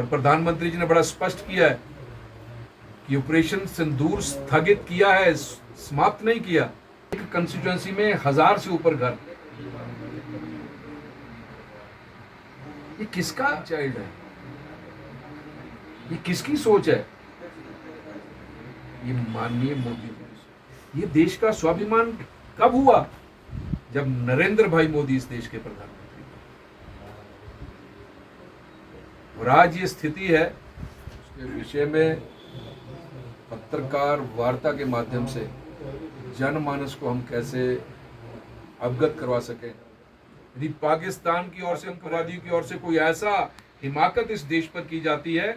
प्रधानमंत्री जी ने बड़ा स्पष्ट किया है कि ऑपरेशन सिंदूर स्थगित किया है, समाप्त नहीं किया। एक कंस्टिट्यूएंसी में 1000 से ऊपर घर, ये किसका चाइल्ड है? ये किसकी सोच है? ये माननीय मोदी जी। ये देश का स्वाभिमान कब हुआ? जब नरेंद्र भाई मोदी इस देश के प्रधानमंत्री थे। और आज ये स्थिति है, उसके विषय में पत्रकार वार्ता के माध्यम से जनमानस को हम कैसे अवगत करवा सकें। यदि पाकिस्तान की ओर से, आतंकवादियों की ओर से कोई ऐसा हिमाकत इस देश पर की जाती है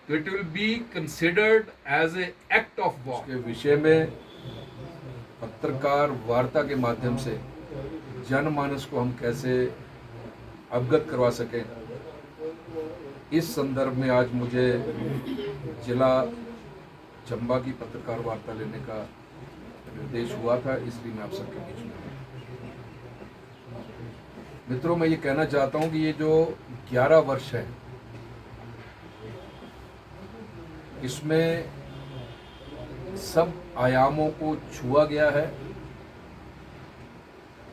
तो it will be considered as a act of war. के विषय में पत्रकार वार्ता के माध्यम से जनमानस को हम कैसे अवगत करवा सकें, इस संदर्भ में आज मुझे जिला चंबा की पत्रकार वार्ता लेने का निर्देश हुआ था, इसलिए मैं आप सबके बीच में हूं। मित्रों, मैं ये कहना चाहता हूं कि ये जो 11 वर्ष है, इसमें सब आयामों को छुआ गया है,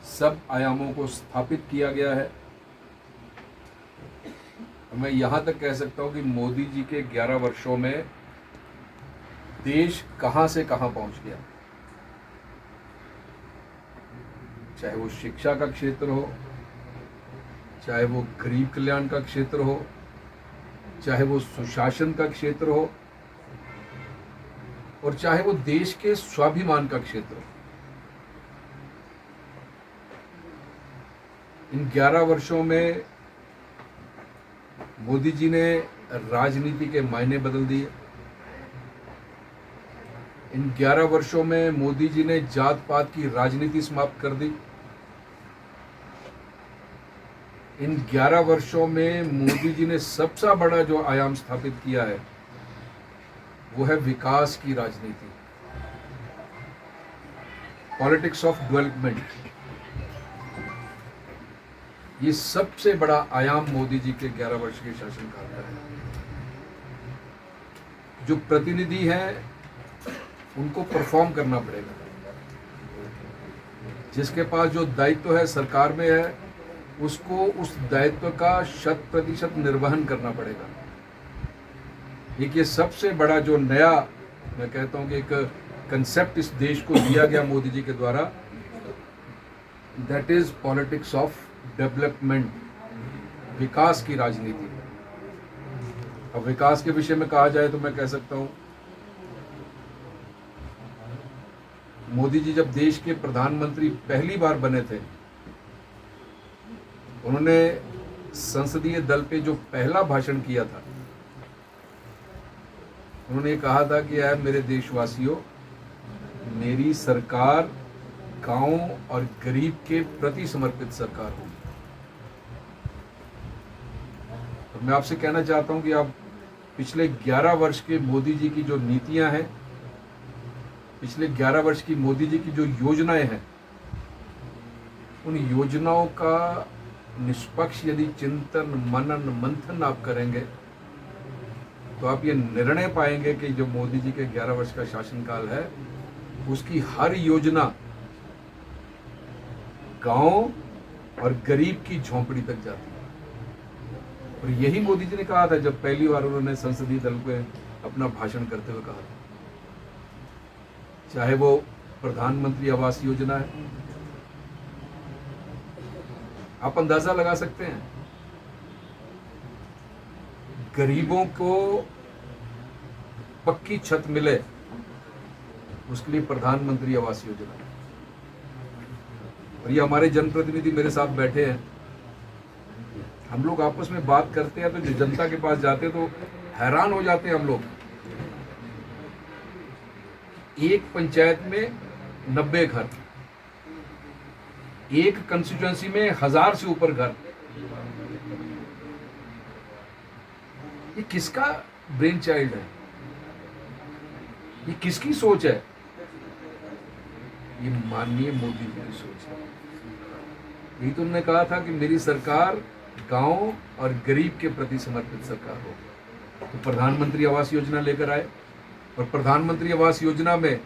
सब आयामों को स्थापित किया गया है। मैं यहां तक कह सकता हूं कि मोदी जी के 11 वर्षों में देश कहां से कहां पहुंच गया। चाहे वो शिक्षा का क्षेत्र हो, चाहे वो गरीब कल्याण का क्षेत्र हो, चाहे वो सुशासन का क्षेत्र हो, और चाहे वो देश के स्वाभिमान का क्षेत्र हो। इन 11 वर्षों में मोदी जी ने राजनीति के मायने बदल दिए। इन 11 वर्षों में मोदी जी ने जात पात की राजनीति समाप्त कर दी। इन 11 वर्षों में मोदी जी ने सबसे बड़ा जो आयाम स्थापित किया है वो है विकास की राजनीति, पॉलिटिक्स ऑफ डेवलपमेंट। ये सबसे बड़ा आयाम मोदी जी के 11 वर्ष के शासनकाल का है। जो प्रतिनिधि हैं उनको परफॉर्म करना पड़ेगा। जिसके पास जो दायित्व है सरकार में है, उसको उस दायित्व का 100% निर्वहन करना पड़ेगा। एक ये सबसे बड़ा जो नया, मैं कहता हूं कि एक कंसेप्ट इस देश को दिया गया मोदी जी के द्वारा, that is politics of development, विकास की राजनीति। अब विकास के विषय में कहा जाए तो मैं कह सकता हूं, मोदी जी जब देश के प्रधानमंत्री पहली बार बने थे, उन्होंने संसदीय दल पे जो पहला भाषण किया था, उन्होंने कहा था कि यार मेरे देशवासियों, मेरी सरकार गांव और गरीब के प्रति समर्पित सरकार होगी। तो मैं आपसे कहना चाहता हूं कि आप पिछले 11 वर्ष के मोदी जी की जो नीतियां हैं, पिछले 11 वर्ष की मोदी जी की जो योजनाएं हैं, उन योजनाओं का निष्पक्ष यदि चिंतन, मनन, मंथन आप करेंगे तो आप ये निर्णय पाएंगे कि जो मोदी जी के 11 वर्ष का शासनकाल है, उसकी हर योजना गांव और गरीब की झोंपड़ी तक जाती है। और यही मोदी जी ने कहा था जब पहली बार उन्होंने संसदीय दल पे अपना भाषण करते हुए कहा था। चाहे वो प्रधानमंत्री आवास योजना है, आप अंदाजा लगा सकते हैं, गरीबों को पक्की छत मिले उसके लिए प्रधानमंत्री आवास योजना। और ये हमारे जनप्रतिनिधि मेरे साथ बैठे हैं, हम लोग आपस में बात करते हैं तो जो जनता के पास जाते हैं तो हैरान हो जाते हैं हम लोग। एक पंचायत में 90 घर, एक कंस्टिट्यूएंसी में 1000 से ऊपर घर। ये किसका ब्रेन चाइल्ड है? ये किसकी सोच है? ये माननीय मोदी जी की सोच है। यही तुमने कहा था कि मेरी सरकार गांव और गरीब के प्रति समर्पित सरकार हो। तो प्रधानमंत्री आवास योजना लेकर आए, और प्रधानमंत्री आवास योजना में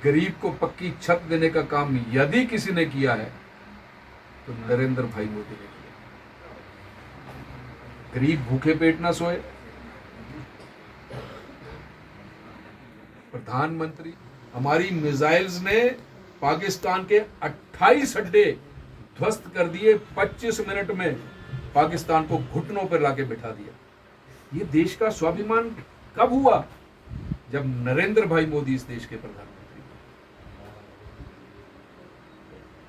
गरीब को पक्की छत देने का काम यदि किसी ने किया है तो नरेंद्र भाई मोदी ने किया। गरीब भूखे पेट ना सोए। प्रधानमंत्री, हमारी मिसाइल्स ने पाकिस्तान के 28 अड्डे ध्वस्त कर दिए, 25 मिनट में पाकिस्तान को घुटनों पर लाके बिठा दिया। ये देश का स्वाभिमान कब हुआ? जब नरेंद्र भाई मोदी इस देश के प्रधानमंत्री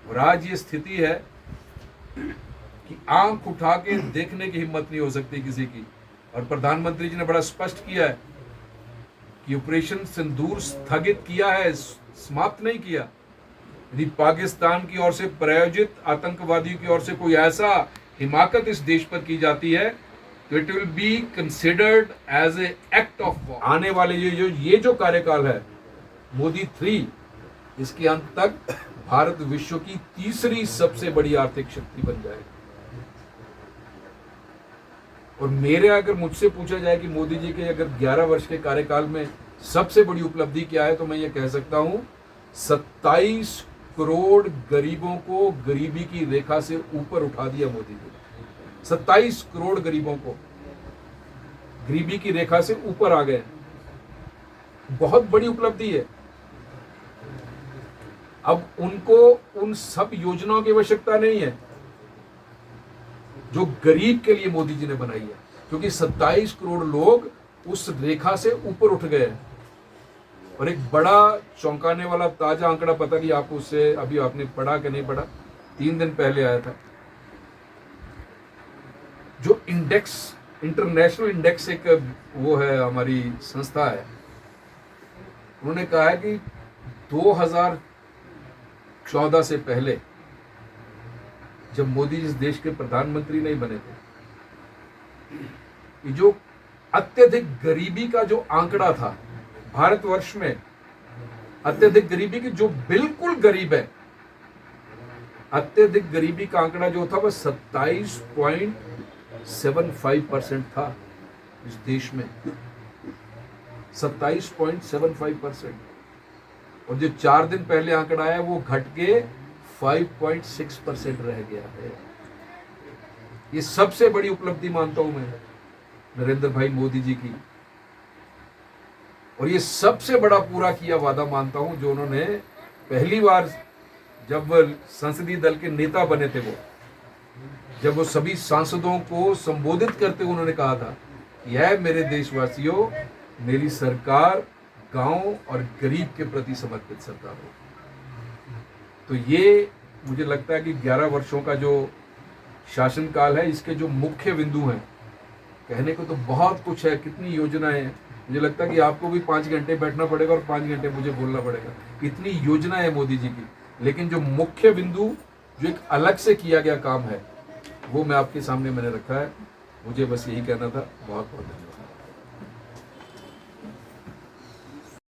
थे। और आज ये स्थिति है कि आंख उठा के देखने की हिम्मत नहीं हो सकती किसी की। और प्रधानमंत्री जी ने बड़ा स्पष्ट किया है कि ऑपरेशन सिंदूर स्थगित किया है, समाप्त नहीं किया। यदि पाकिस्तान की ओर से प्रायोजित आतंकवादियों की ओर से कोई ऐसा हिमाकत इस देश पर की जाती है तो it will be considered as a act of war. आने वाले ये जो कार्यकाल है मोदी 3, इसके अंत तक भारत विश्व की तीसरी सबसे बड़ी आर्थिक शक्ति बन जाएगा। और मेरे अगर मुझसे पूछा जाए कि मोदी जी के अगर 11 वर्ष के कार्यकाल में सबसे बड़ी उपलब्धि क्या है, तो मैं ये कह सकता हूं 27 करोड़ गरीबों को गरीबी की रेखा से ऊपर उठा दिया मोदी जी ने। 27 करोड़ गरीबों को गरीबी की रेखा से ऊपर आ गए, बहुत बड़ी उपलब्धि है। अब उनको उन सब योजनाओं की आवश्यकता नहीं है जो गरीब के लिए मोदी जी ने बनाई है, क्योंकि 27 करोड़ लोग उस रेखा से ऊपर उठ गए हैं। और एक बड़ा चौंकाने वाला ताजा आंकड़ा, पता नहीं आप उससे अभी आपने पढ़ा कि नहीं पढ़ा, 3 दिन पहले आया था। जो इंडेक्स, इंटरनेशनल इंडेक्स, एक वो है हमारी संस्था है, उन्होंने कहा है कि 2014 से पहले जब मोदी इस देश के प्रधानमंत्री नहीं बने थे, ये जो अत्यधिक गरीबी का जो आंकड़ा था भारतवर्ष में, अत्यधिक गरीबी की, जो बिल्कुल गरीब है, अत्यधिक गरीबी का आंकड़ा जो था वह 27.75% था इस देश में, 27.75%। और जो 4 दिन पहले आंकड़ा आया वो घट के 5.6% रह गया है। ये सबसे बड़ी उपलब्धि मानता हूं मैं नरेंद्र भाई मोदी जी की। और ये सबसे बड़ा पूरा किया वादा मानता हूं जो उन्होंने पहली बार जब संसदीय दल के नेता बने थे, वो जब वो सभी सांसदों को संबोधित करते हुए उन्होंने कहा था, यह मेरे देशवासियों, मेरी सरकार गांव और गरीब के प्रति समर्पित सरकार हो। तो ये मुझे लगता है कि 11 वर्षों का जो शासनकाल है, इसके जो मुख्य बिंदु हैं, कहने को तो बहुत कुछ है, कितनी योजनाएं हैं। मुझे लगता है कि आपको भी 5 घंटे बैठना पड़ेगा और 5 घंटे मुझे बोलना पड़ेगा, इतनी योजना है मोदी जी की। लेकिन जो मुख्य बिंदु, जो एक अलग से किया गया काम है, वो मैं आपके सामने मैंने रखा है। मुझे बस यही कहना था। बहुत बहुत धन्यवाद।